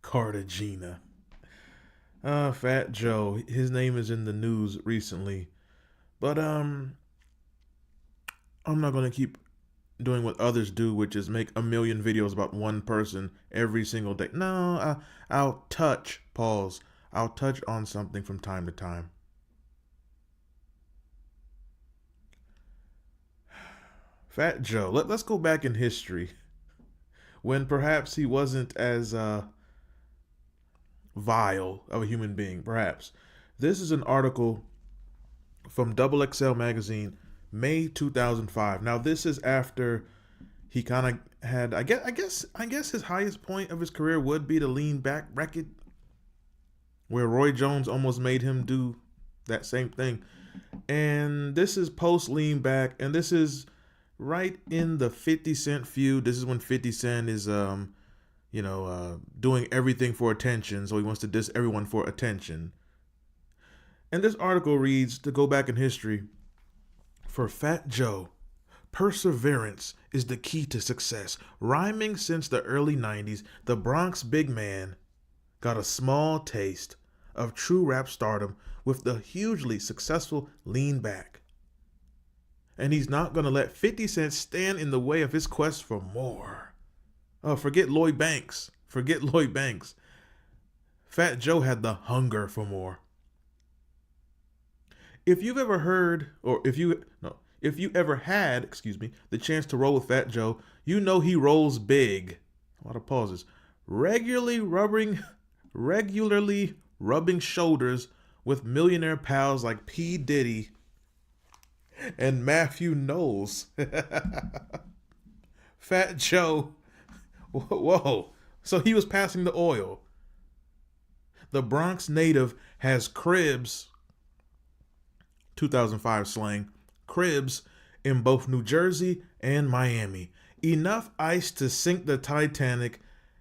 Cartagena. Fat Joe. His name is in the news recently. But I'm not gonna keep doing what others do, which is make a million videos about one person every single day. No, I'll touch, pause. I'll touch on something from time to time. Fat Joe. Let's go back in history when perhaps he wasn't as vile of a human being, perhaps. This is an article from Double XL magazine, May 2005. Now this is after he kind of had, I guess his highest point of his career would be the lean back record, where Roy Jones almost made him do that same thing. And this is post lean back, and this is right in the 50 Cent feud. This is when 50 Cent is doing everything for attention, so he wants to diss everyone for attention. And this article reads, to go back in history, for Fat Joe, perseverance is the key to success. Rhyming since the early 90s, the Bronx big man got a small taste of true rap stardom with the hugely successful Lean Back. And he's not going to let 50 Cent stand in the way of his quest for more. Oh, forget Lloyd Banks. Forget Lloyd Banks. Fat Joe had the hunger for more. If you've ever heard, or if you ever had, the chance to roll with Fat Joe, you know he rolls big. A lot of pauses. Regularly rubbing shoulders with millionaire pals like P. Diddy and Matthew Knowles. Fat Joe. Whoa. So he was passing the oil. The Bronx native has cribs, 2005 slang, cribs in both New Jersey and Miami. Enough ice to sink the Titanic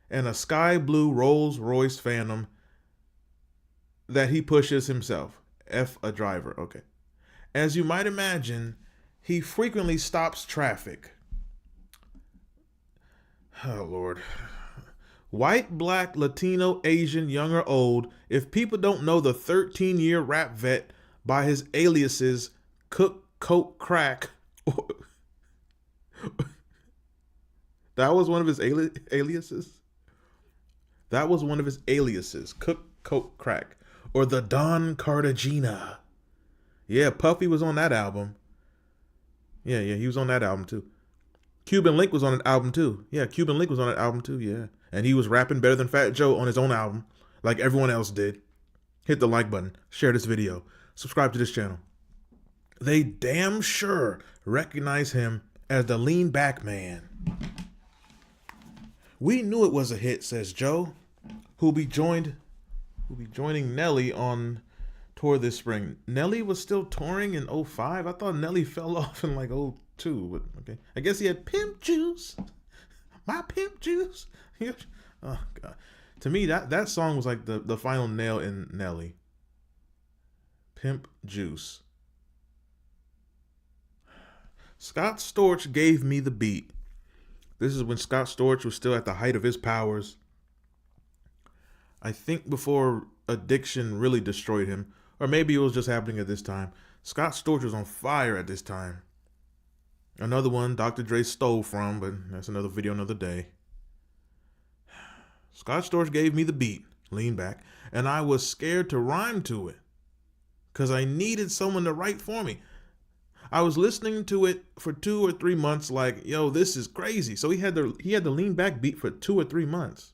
and a sky blue Rolls Royce Phantom that he pushes himself. F a driver. Okay. As you might imagine, he frequently stops traffic. Oh, Lord. White, black, Latino, Asian, young or old, if people don't know the 13-year rap vet by his aliases, Cook, Coke, Crack. That was one of his aliases? That was one of his aliases, Cook, Coke, Crack. Or the Don Cartagena. Yeah, Puffy was on that album. Yeah, he was on that album too. Cuban Link was on an album too. Yeah, Cuban Link was on an album too, yeah. And he was rapping better than Fat Joe on his own album, like everyone else did. Hit the like button, share this video, subscribe to this channel. They damn sure recognize him as the Lean Back Man. We knew it was a hit, says Joe, who'll be joining Nelly on tour this spring. Nelly was still touring in 05? I thought Nelly fell off in like 02, but okay. I guess he had Pimp Juice. My Pimp Juice. Oh, God. To me, that song was like the final nail in Nelly. Pimp Juice. Scott Storch gave me the beat. This is when Scott Storch was still at the height of his powers. I think before addiction really destroyed him, or maybe it was just happening at this time. Scott Storch was on fire at this time. Another one Dr. Dre stole from, but that's another video another day. Scott Storch gave me the beat, Lean Back, and I was scared to rhyme to it because I needed someone to write for me. I was listening to it for 2 or 3 months like, yo, this is crazy. So he had the Lean Back beat for 2 or 3 months.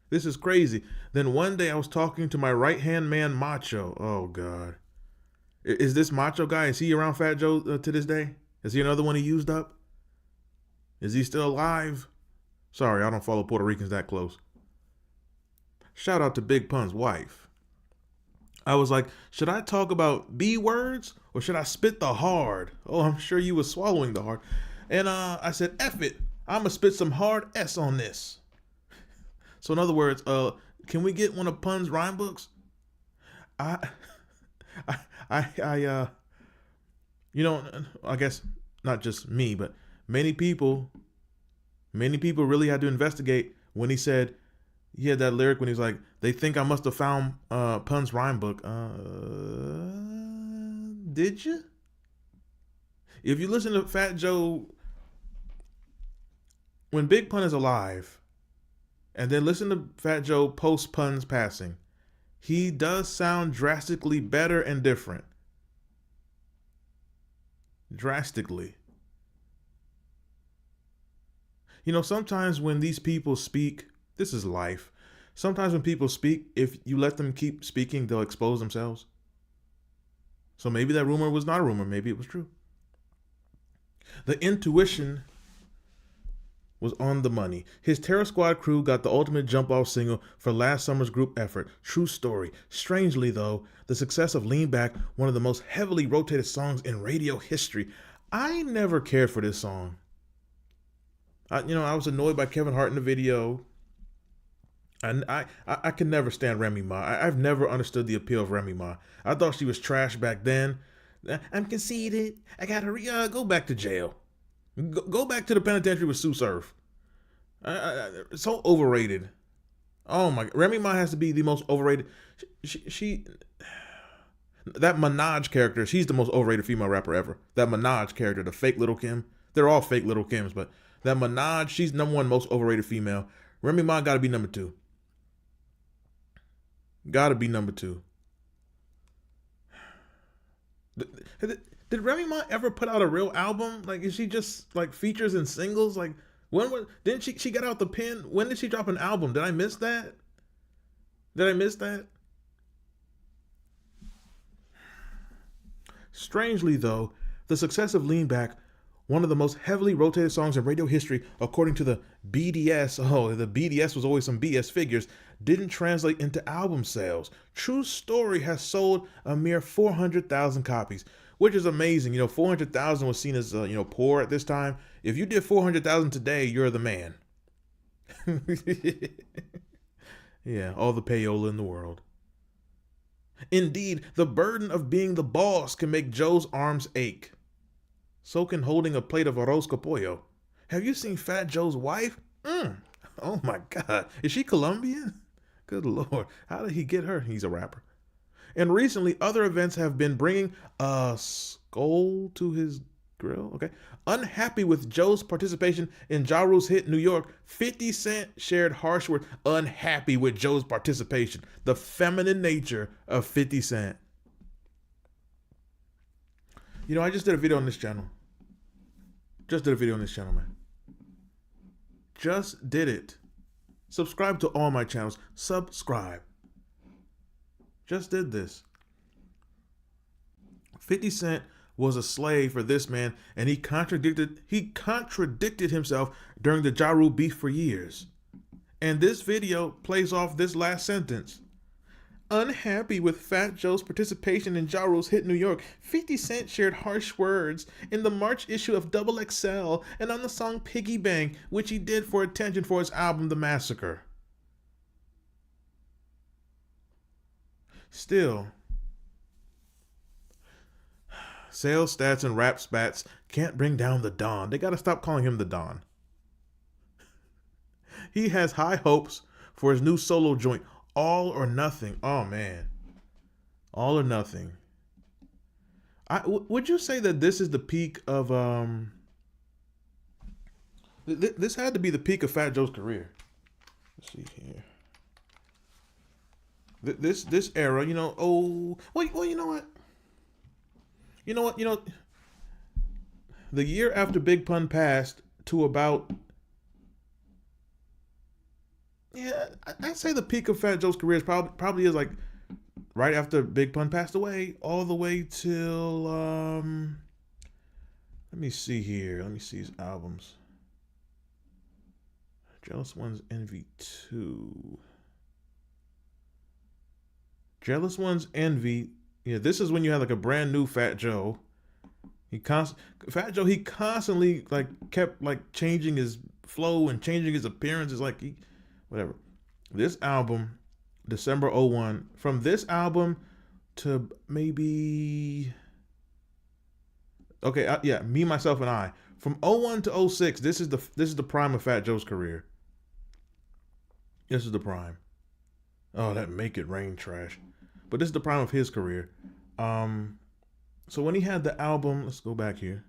This is crazy. Then one day I was talking to my right-hand man, Macho. Oh, God. Is this Macho guy, is he around Fat Joe to this day? Is he another one he used up? Is he still alive? Sorry, I don't follow Puerto Ricans that close. Shout out to Big Pun's wife. I was like, should I talk about B words or should I spit the hard? Oh, I'm sure you were swallowing the hard. And I said, F it. I'm going to spit some hard S on this. So in other words, can we get one of Pun's rhyme books? I guess not just me, but many people Many people really had to investigate when he said, he had that lyric when he's like, they think I must have found Pun's rhyme book. Did you? If you listen to Fat Joe when Big Pun is alive, and then listen to Fat Joe post Pun's passing, he does sound drastically better and different. Drastically. You know, sometimes when these people speak, this is life. Sometimes when people speak, if you let them keep speaking, they'll expose themselves. So maybe that rumor was not a rumor. Maybe it was true. The intuition was on the money. His Terror Squad crew got the ultimate jump-off single for last summer's group effort, True Story. Strangely, though, the success of Lean Back, one of the most heavily rotated songs in radio history. I never cared for this song. I was annoyed by Kevin Hart in the video. And I can never stand Remy Ma. I've never understood the appeal of Remy Ma. I thought she was trash back then. I'm conceited. I gotta go back to jail. Go back to the penitentiary with Sue Surf. So overrated. Oh my! Remy Ma has to be the most overrated. She that Minaj character. She's the most overrated female rapper ever. That Minaj character, the fake Little Kim. They're all fake Little Kims, but that Minaj, she's number one most overrated female. Remy Ma got to be number two. Gotta be number two. Did Remy Ma ever put out a real album? Like, is she just like features and singles? Like, didn't she get out the pen? When did she drop an album? Did I miss that? Strangely, though, the success of Lean Back, one of the most heavily rotated songs in radio history, according to the BDS, the BDS was always some BS figures, didn't translate into album sales. True Story has sold a mere 400,000 copies, which is amazing. 400,000 was seen as, poor at this time. If you did 400,000 today, you're the man. Yeah, all the payola in the world. Indeed, the burden of being the boss can make Joe's arms ache. So can holding a plate of arroz con pollo. Have you seen Fat Joe's wife? Oh my God. Is she Colombian? Good Lord. How did he get her? He's a rapper. And recently, other events have been bringing a skull to his grill. Okay. Unhappy with Joe's participation in Ja Rule's hit New York, 50 Cent shared harsh words. Unhappy with Joe's participation. The feminine nature of 50 Cent. I just did a video on this channel. Man. Just did it. Subscribe to all my channels. Subscribe. Just did this. 50 Cent was a slave for this man, and he contradicted himself during the Ja Rule beef for years. And this video plays off this last sentence. Unhappy with Fat Joe's participation in Ja Rule's hit New York, 50 Cent shared harsh words in the March issue of Double XL and on the song Piggy Bank, which he did for attention for his album The Massacre. Still, sales stats and rap spats can't bring down the Don. They gotta stop calling him the Don. He has high hopes for his new solo joint, All or Nothing. Oh man, All or Nothing. Would you say that this is the peak of this had to be the peak of Fat Joe's career? Let's see here. This era, you know what? The year after Big Pun passed to about, I'd say the peak of Fat Joe's career is probably is like right after Big Pun passed away, all the way till let me see here. Let me see his albums. Jealous Ones Envy 2. Jealous Ones Envy. Yeah, this is when you had like a brand new Fat Joe. Fat Joe, he constantly like kept like changing his flow and changing his appearance. It's like whatever. This album, December 01. From this album to maybe Me, Myself, and I. From '01 to '06, this is the prime of Fat Joe's career. This is the prime. Oh, that Make It Rain trash. But this is the prime of his career. Um, so when he had the album, let's go back here.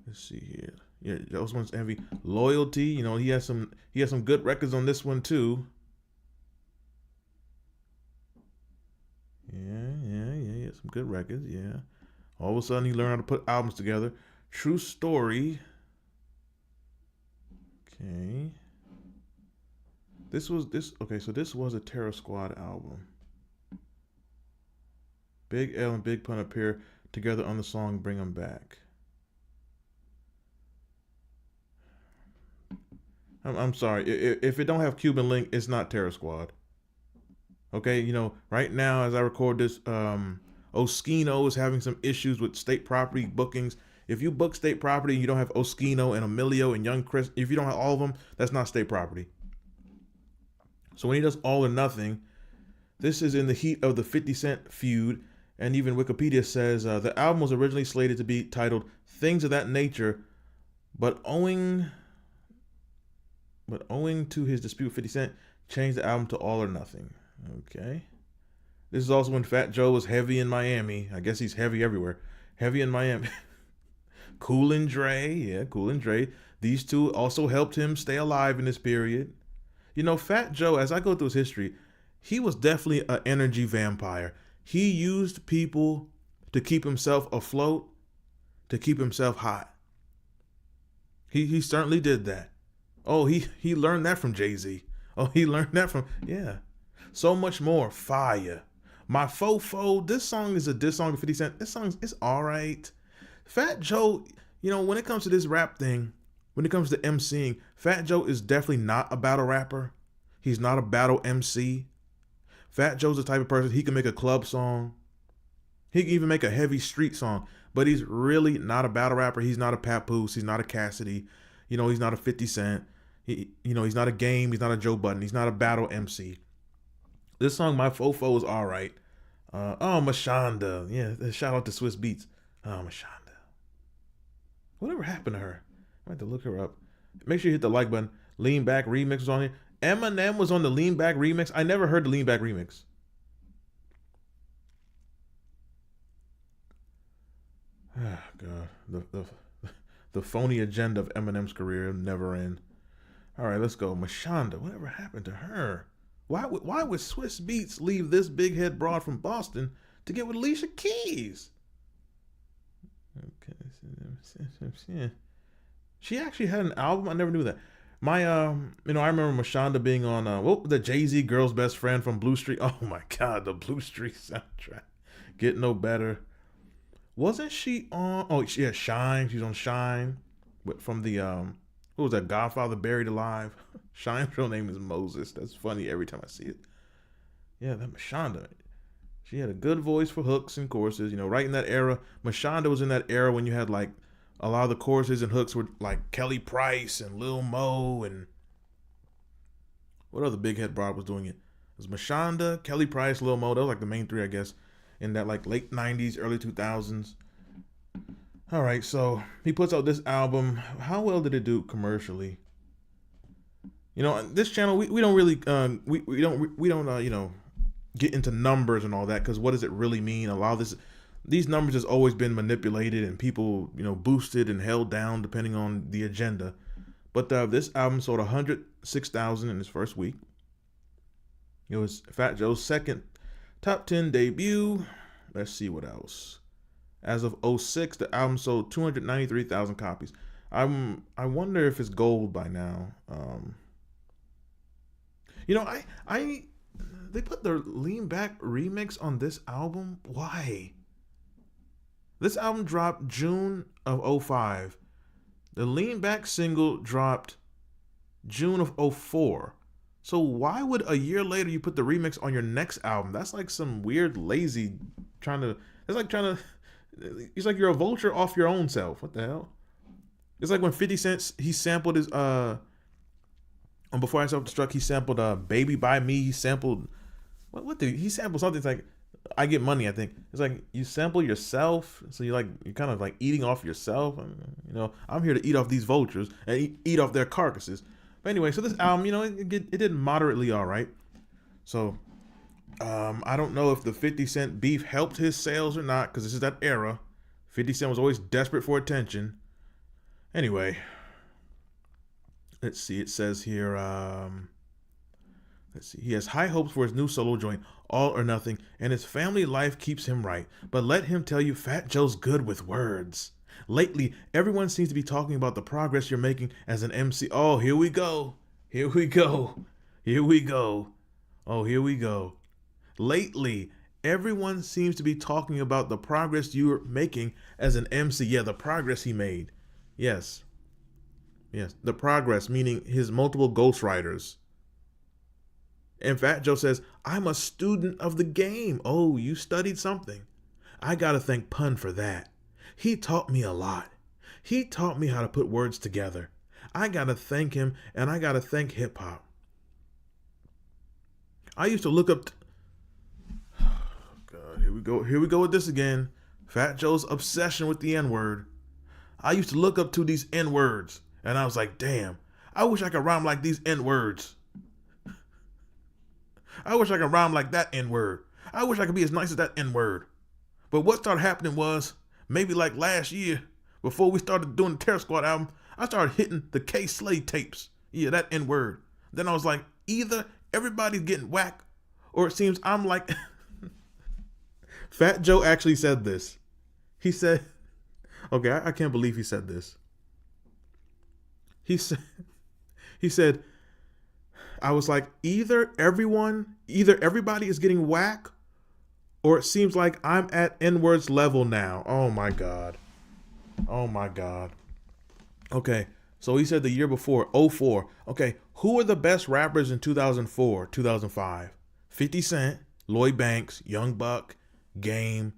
Let's see here. Yeah, those ones envy. Loyalty, he has some good records on this one too. Yeah. Some good records, yeah. All of a sudden he learned how to put albums together. True Story. Okay. So this was a Terror Squad album. Big L and Big Pun appear together on the song Bring 'Em Back. I'm sorry. If it don't have Cuban Link, it's not Terror Squad. Okay, right now as I record this, Oskino is having some issues with state property bookings. If you book state property and you don't have Oskino and Emilio and Young Chris, if you don't have all of them, that's not state property. So when he does All or Nothing, this is in the heat of the 50 Cent feud, and even Wikipedia says the album was originally slated to be titled Things of That Nature, but owing to his dispute with 50 Cent, changed the album to All or Nothing. Okay. This is also when Fat Joe was heavy in Miami. I guess he's heavy everywhere. Heavy in Miami. Cool and Dre. Yeah, Cool and Dre. These two also helped him stay alive in this period. Fat Joe, as I go through his history, he was definitely an energy vampire. He used people to keep himself afloat, to keep himself hot. He certainly did that. Oh, he learned that from Jay-Z. Oh, he learned that from, yeah. So much more. Fire. My Fofo. This song is a diss song to 50 Cent. This song is all right. Fat Joe, when it comes to this rap thing, when it comes to MCing, Fat Joe is definitely not a battle rapper. He's not a battle MC. Fat Joe's the type of person, he can make a club song. He can even make a heavy street song. But he's really not a battle rapper. He's not a Papoose. He's not a Cassidy. He's not a 50 Cent. He's not a Game. He's not a Joe Budden. He's not a battle MC. This song, My Fofo, is all right. Mashonda. Yeah, shout out to Swiss Beats. Oh, Mashonda. Whatever happened to her? I have to look her up. Make sure you hit the like button. Lean Back Remix was on here. Eminem was on the Lean Back Remix. I never heard the Lean Back Remix. Ah, God. The phony agenda of Eminem's career never end. All right, let's go. Mashonda. Whatever happened to her? Why would Swiss Beats leave this big head broad from Boston to get with Alicia Keys? Okay. She actually had an album. I never knew that. I remember Mashonda being on the Jay-Z Girl's Best Friend from Blue Street. Oh my God, the Blue Street soundtrack. Get no better. Wasn't she on? Oh yeah, Shine. She's on Shine, but from the what was that? Godfather Buried Alive. Shine's real name is Moses. That's funny every time I see it. Yeah, that Mashonda. She had a good voice for hooks and choruses. Right in that era, Mashonda was in that era when you had like a lot of the choruses and hooks were like Kelly Price and Lil Mo and what other big head broad was doing it? It was Mashonda, Kelly Price, Lil Mo. That was like the main three, I guess, in that like late 90s, early 2000s. All right, so he puts out this album. How well did it do commercially? This channel we don't really we don't get into numbers and all that, because what does it really mean? A lot of these numbers has always been manipulated and people boosted and held down depending on the agenda. But this album sold 106,000 in its first week. It was Fat Joe's second top 10 debut. Let's see what else. As of '06, the album sold 293,000 copies. I wonder if it's gold by now. They put their Lean Back remix on this album. Why? This album dropped June of '05. The Lean Back single dropped June of '04. So why would a year later you put the remix on your next album? That's like some weird lazy it's like you're a vulture off your own self. What the hell? It's like when 50 Cent, he sampled his on Before I Self Destruct, he sampled Baby by Me. He sampled he sampled something. It's like I Get Money, I think. It's like you sample yourself, so you're kind of like eating off yourself. And, I'm here to eat off these vultures and eat off their carcasses. But anyway, so this album, it did moderately all right. So I don't know if the 50 Cent beef helped his sales or not, because this is that era. 50 Cent was always desperate for attention. Anyway, let's see. It says here, let's see. He has high hopes for his new solo joint, All or Nothing, and his family life keeps him right. But let him tell you, Fat Joe's good with words. Lately, everyone seems to be talking about the progress you're making as an MC. Oh, here we go. Here we go. Here we go. Oh, here we go. Lately, everyone seems to be talking about the progress you're making as an MC. Yeah, the progress he made. Yes. Yes. The progress, meaning his multiple ghostwriters. And Fat Joe says, I'm a student of the game. Oh, you studied something. I gotta thank Pun for that. He taught me a lot. He taught me how to put words together. I gotta thank him, and I gotta thank hip hop. I used to look up. God, here we go. Here we go with this again. Fat Joe's obsession with the N-word. I used to look up to these N-words, and I was like, damn, I wish I could rhyme like these N-words. I wish I could rhyme like that N-word. I wish I could be as nice as that N-word. But what started happening was, maybe like last year, before we started doing the Terror Squad album, I started hitting the K Slay tapes. Yeah, that N-word. Then I was like, either everybody's getting whacked, or it seems I'm like... Fat Joe actually said this. He said, okay, I can't believe he said this. He said, I was like, either everybody is getting whack, or it seems like I'm at N-words level now. Oh my God. Oh my God. Okay, so he said the year before, 04. Okay, who are the best rappers in 2004, 2005? 50 Cent, Lloyd Banks, Young Buck, Game,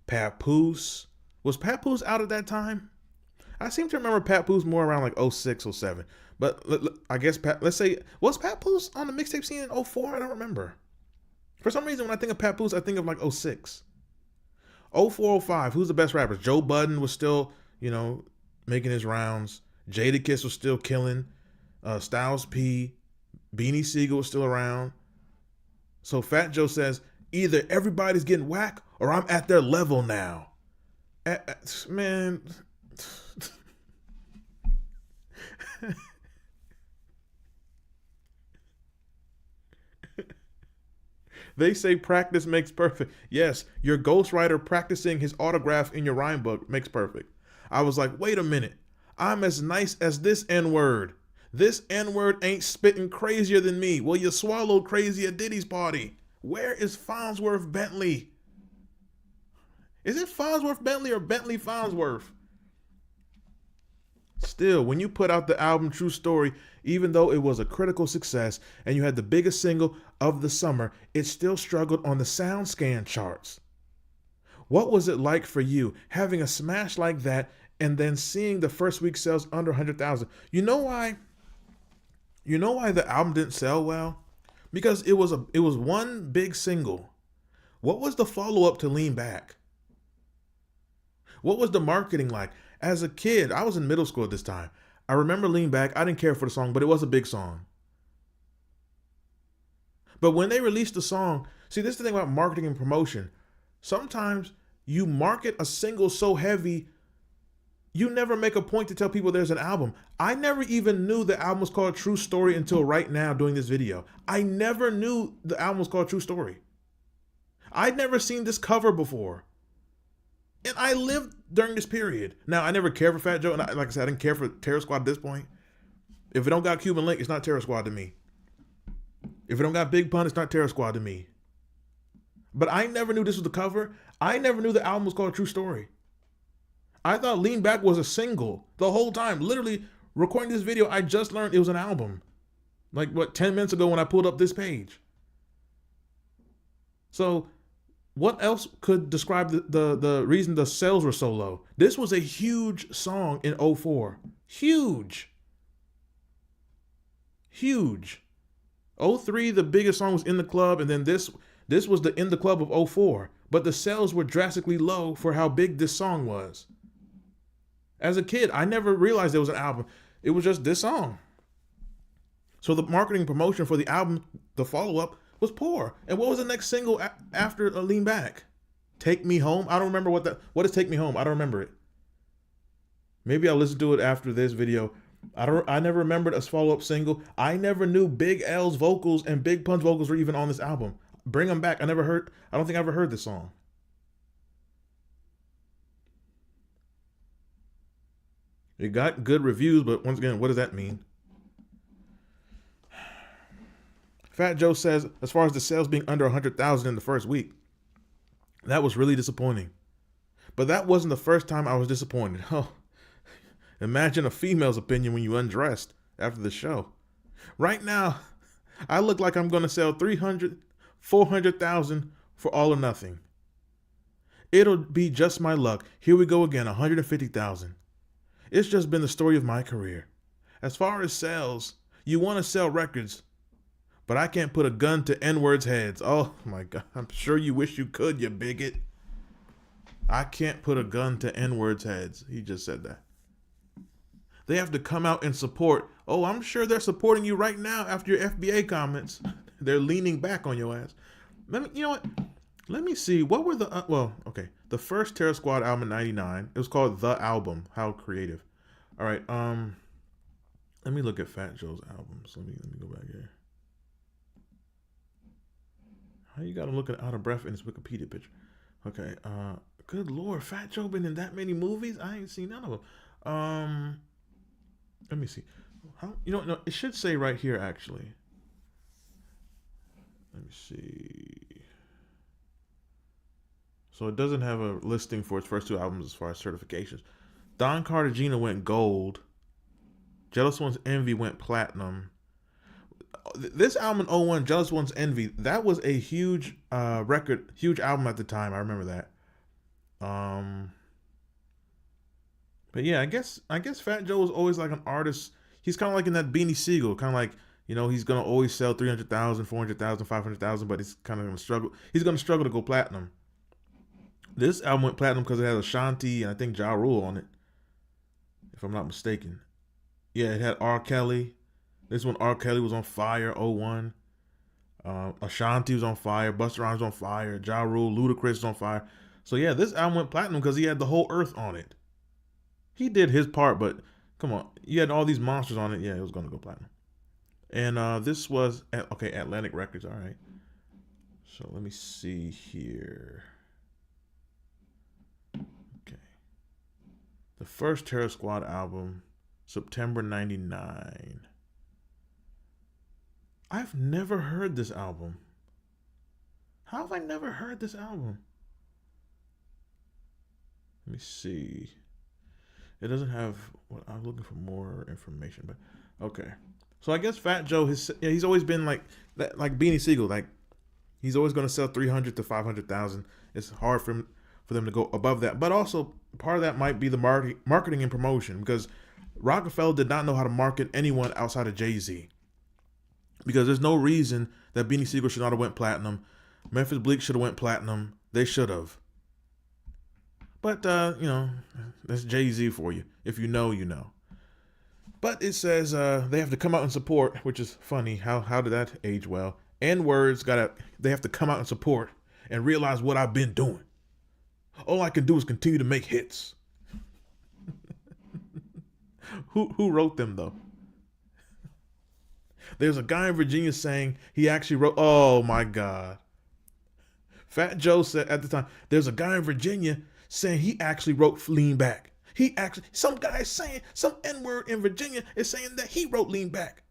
Papoose. Was Papoose out at that time? I seem to remember Papoose more around like 06, 07. But I guess, let's say, was Papoose on the mixtape scene in 04? I don't remember. For some reason, when I think of Papoose, I think of like 06. 04, 05, who's the best rappers? Joe Budden was still, making his rounds. Jadakiss was still killing. Styles P. Beanie Siegel was still around. So Fat Joe says, either everybody's getting whack or I'm at their level now. Man. They say practice makes perfect. Yes, your ghostwriter practicing his autograph in your rhyme book makes perfect. I was like, wait a minute. I'm as nice as this N-word. This N-word ain't spitting crazier than me. Well, you swallowed crazy at Diddy's party. Where is Farnsworth Bentley? Is it Farnsworth Bentley or Bentley Farnsworth? Still, when you put out the album True Story, even though it was a critical success and you had the biggest single of the summer, it still struggled on the SoundScan charts. What was it like for you having a smash like that and then seeing the first week sales under 100,000? You know why the album didn't sell well? Because it was one big single. What was the follow-up to Lean Back? What was the marketing like? As a kid, I was in middle school at this time. I remember Lean Back. I didn't care for the song, but it was a big song. But when they released the song, see, this is the thing about marketing and promotion. Sometimes you market a single so heavy, you never make a point to tell people there's an album. I never even knew the album was called True Story until right now doing this video. I never knew the album was called True Story. I'd never seen this cover before. And I lived during this period. Now, I never cared for Fat Joe. And like I said, I didn't care for Terror Squad at this point. If it don't got Cuban Link, it's not Terror Squad to me. If it don't got Big Pun, it's not Terror Squad to me. But I never knew this was the cover. I never knew the album was called True Story. I thought Lean Back was a single the whole time. Literally, recording this video, I just learned it was an album. Like, 10 minutes ago when I pulled up this page. So... what else could describe the reason the sales were so low? This was a huge song in 04. Huge. Huge. 03, the biggest song was In the Club, and then this This was the In the Club of '04, but the sales were drastically low for how big this song was. As a kid, I never realized there was an album. It was just this song. So the marketing promotion for the album, the follow-up, was poor. And what was the next single after Lean Back? Take Me Home? I don't remember what is Take Me Home? I don't remember it. Maybe I'll listen to it after this video. I never remembered a follow-up single. I never knew Big L's vocals and Big Pun's vocals were even on this album. Bring Them Back. I don't think I ever heard this song. It got good reviews, but once again, what does that mean? Fat Joe says, as far as the sales being under 100,000 in the first week, that was really disappointing. But that wasn't the first time I was disappointed. Oh, imagine a female's opinion when you undressed after the show. Right now, I look like I'm going to sell 300, 400,000 for All or Nothing. It'll be just my luck. Here we go again, 150,000. It's just been the story of my career. As far as sales, you want to sell records, but I can't put a gun to N-words' heads. Oh my God, I'm sure you wish you could, you bigot. I can't put a gun to N-words' heads. He just said that. They have to come out and support. Oh, I'm sure they're supporting you right now after your FBA comments. They're leaning back on your ass. You know what? Let me see. What were the, okay. The first Terror Squad album in 99. It was called The Album. How creative. All right. Let me look at Fat Joe's albums. Let me go back here. How you got him looking out of breath in his Wikipedia picture? Okay. Good Lord. Fat Joe been in that many movies? I ain't seen none of them. Let me see. No, it should say right here, actually. Let me see. So it doesn't have a listing for its first two albums as far as certifications. Don Cartagena went gold. Jealous One's Envy went platinum. This album in 01, Jealous One's Envy, that was a huge record, huge album at the time. I remember that. But yeah, I guess Fat Joe was always like an artist. He's kind of like in that Beanie Siegel, kind of like, he's going to always sell 300,000, 400,000, 500,000, but he's kind of going to struggle. He's going to struggle to go platinum. This album went platinum because it had Ashanti and I think Ja Rule on it, if I'm not mistaken. Yeah, it had R. Kelly. This one, R. Kelly was on fire, 01. Ashanti was on fire. Busta Rhymes was on fire. Ja Rule, Ludacris was on fire. So yeah, this album went platinum because he had the whole earth on it. He did his part, but come on. You had all these monsters on it. Yeah, it was going to go platinum. And this was, Atlantic Records. All right. So let me see here. Okay. The first Terror Squad album, September 99. I've never heard this album. How have I never heard this album? Let me see. It doesn't have, I'm looking for more information, but okay. So I guess Fat Joe, he's always been like that, like Beanie Siegel, like he's always going to sell 300 to 500,000. It's hard for them to go above that. But also part of that might be the marketing and promotion, because Rockefeller did not know how to market anyone outside of Jay-Z. Because there's no reason that Beanie Siegel should not have went platinum. Memphis Bleek should have went platinum. They should have. But, that's Jay-Z for you. If you know, you know. But it says they have to come out and support, which is funny. How did that age well? N-words they have to come out and support and realize what I've been doing. All I can do is continue to make hits. Who wrote them, though? There's a guy in Virginia saying he actually wrote, oh my God. Fat Joe said at the time, there's a guy in Virginia saying he actually wrote Lean Back. Some guy is saying, some N-word in Virginia is saying that he wrote Lean Back.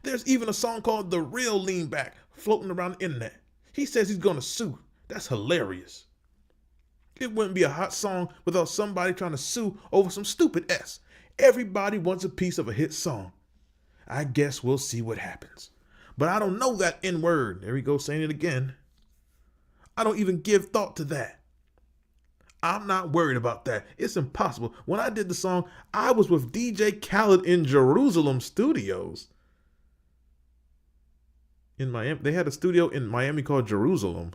There's even a song called The Real Lean Back floating around the internet. He says he's going to sue. That's hilarious. It wouldn't be a hot song without somebody trying to sue over some stupid S. Everybody wants a piece of a hit song. I guess we'll see what happens. But I don't know that N-word. There we go, saying it again. I don't even give thought to that. I'm not worried about that. It's impossible. When I did the song, I was with DJ Khaled in Jerusalem Studios. in Miami. They had a studio in Miami called Jerusalem.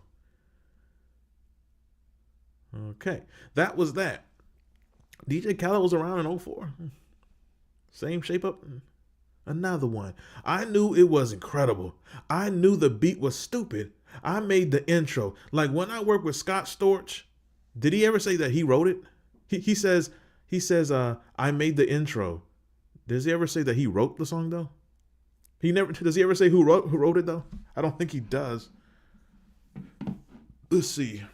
Okay, that was that. DJ Khaled was around in 04. Same shape up. Another one. I knew it was incredible. I knew the beat was stupid. I made the intro. Like when I worked with Scott Storch, did he ever say that he wrote it? He says, I made the intro. Does he ever say that he wrote the song though? He never. Does he ever say who wrote it though? I don't think he does. Let's see.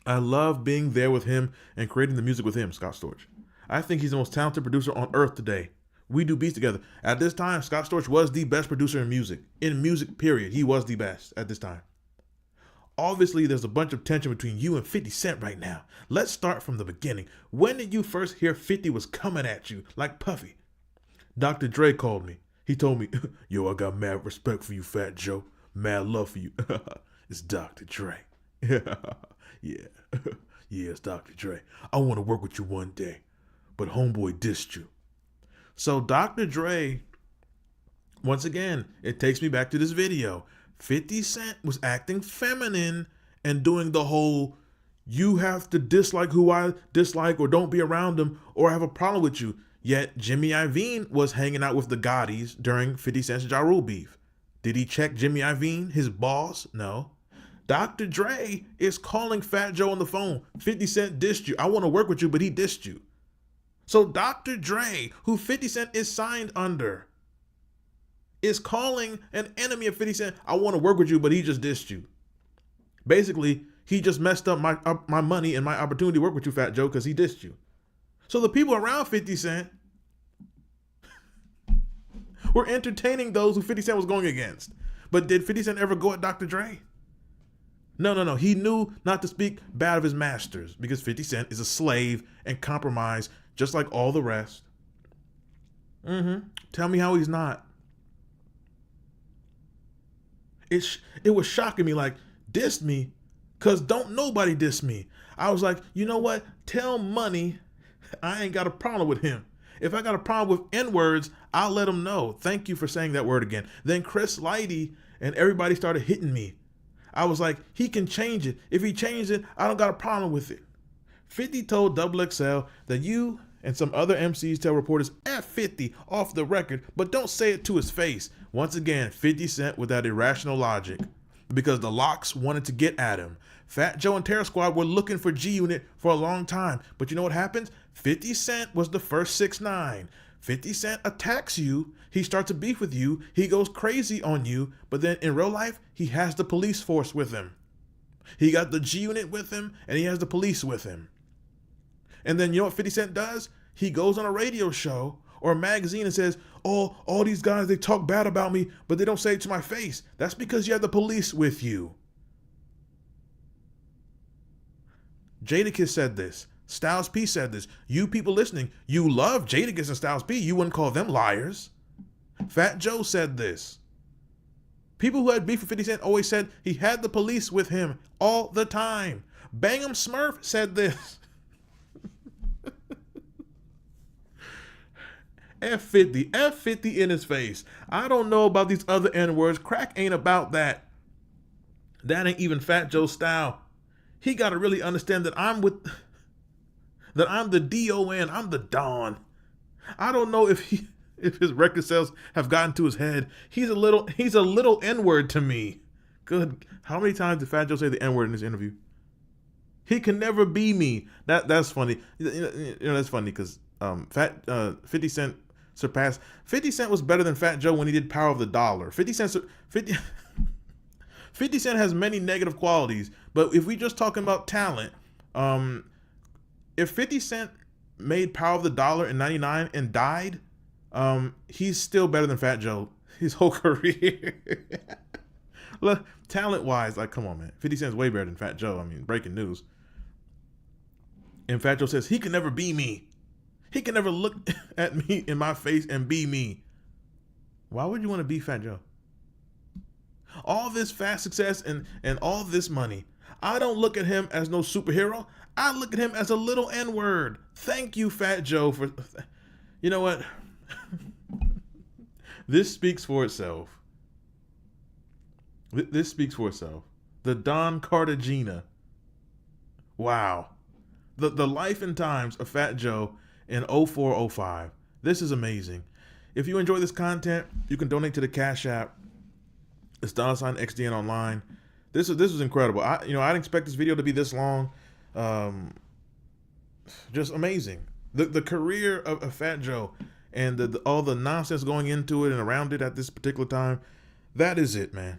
I love being there with him and creating the music with him, Scott Storch. I think he's the most talented producer on earth today. We do beats together. At this time, Scott Storch was the best producer in music. In music, period. He was the best at this time. Obviously, there's a bunch of tension between you and 50 Cent right now. Let's start from the beginning. When did you first hear 50 was coming at you like Puffy? Dr. Dre called me. He told me, yo, I got mad respect for you, Fat Joe. Mad love for you. It's Dr. Dre. Yeah. Yeah, it's Dr. Dre. I want to work with you one day. But homeboy dissed you. So Dr. Dre, once again, it takes me back to this video. 50 Cent was acting feminine and doing the whole, you have to dislike who I dislike or don't be around them or I have a problem with you. Yet Jimmy Iovine was hanging out with the Gottis during 50 Cent's Ja Rule beef. Did he check Jimmy Iovine, his boss? No. Dr. Dre is calling Fat Joe on the phone. 50 Cent dissed you. I want to work with you, but he dissed you. So Dr. Dre, who 50 Cent is signed under, is calling an enemy of 50 Cent. I want to work with you, but he just dissed you. Basically, he just messed up my money and my opportunity to work with you, Fat Joe, because he dissed you. So the people around 50 Cent were entertaining those who 50 Cent was going against. But did 50 Cent ever go at Dr. Dre? No. He knew not to speak bad of his masters because 50 Cent is a slave and compromised just like all the rest. Tell me how he's not. It was shocking me, like, diss me? Because don't nobody diss me. I was like, you know what? Tell Money I ain't got a problem with him. If I got a problem with N-words, I'll let him know. Thank you for saying that word again. Then Chris Lighty and everybody started hitting me. I was like, he can change it. If he changed it, I don't got a problem with it. 50 told XXL that you and some other MCs tell reporters F 50 off the record, but don't say it to his face. Once again, 50 Cent with that irrational logic. Because the Locks wanted to get at him. Fat Joe and Terror Squad were looking for G-Unit for a long time. But you know what happens? 50 Cent was the first 6ix9ine. 50 Cent attacks you, he starts a beef with you, he goes crazy on you, but then in real life, he has the police force with him. He got the G-Unit with him, and he has the police with him. And then you know what 50 Cent does? He goes on a radio show or a magazine and says, oh, all these guys, they talk bad about me, but they don't say it to my face. That's because you have the police with you. Jadakiss said this. Styles P said this. You people listening, you love Jadakiss and Styles P. You wouldn't call them liars. Fat Joe said this. People who had beef with 50 Cent always said he had the police with him all the time. Bang'em Smurf said this. F50 in his face. I don't know about these other N-words. Crack ain't about that. That ain't even Fat Joe's style. He got to really understand that I'm the D-O-N. I'm the Don. I don't know if his record sales have gotten to his head. He's a little N-word to me. Good. How many times did Fat Joe say the N-word in this interview? He can never be me. That's funny. You know that's funny because 50 Cent surpassed. 50 Cent was better than Fat Joe when he did Power of the Dollar. 50 Cent has many negative qualities, but if we just talking about talent, if 50 Cent made Power of the Dollar in 99 and died, he's still better than Fat Joe his whole career. Look, talent-wise, like, come on, man. 50 Cent's way better than Fat Joe. I mean, breaking news. And Fat Joe says, he can never be me. He can never look at me in my face and be me. Why would you want to be Fat Joe? All this fast success and all this money. I don't look at him as no superhero. I look at him as a little N-word. Thank you, Fat Joe, for... You know what? This speaks for itself. This speaks for itself. The Don Cartagena. Wow. The life and times of Fat Joe in 0405. This is amazing. If you enjoy this content, you can donate to the Cash App. It's $XDN online. This was incredible. I didn't expect this video to be this long. Just amazing. The career of Fat Joe and all the nonsense going into it and around it at this particular time. That is it, man.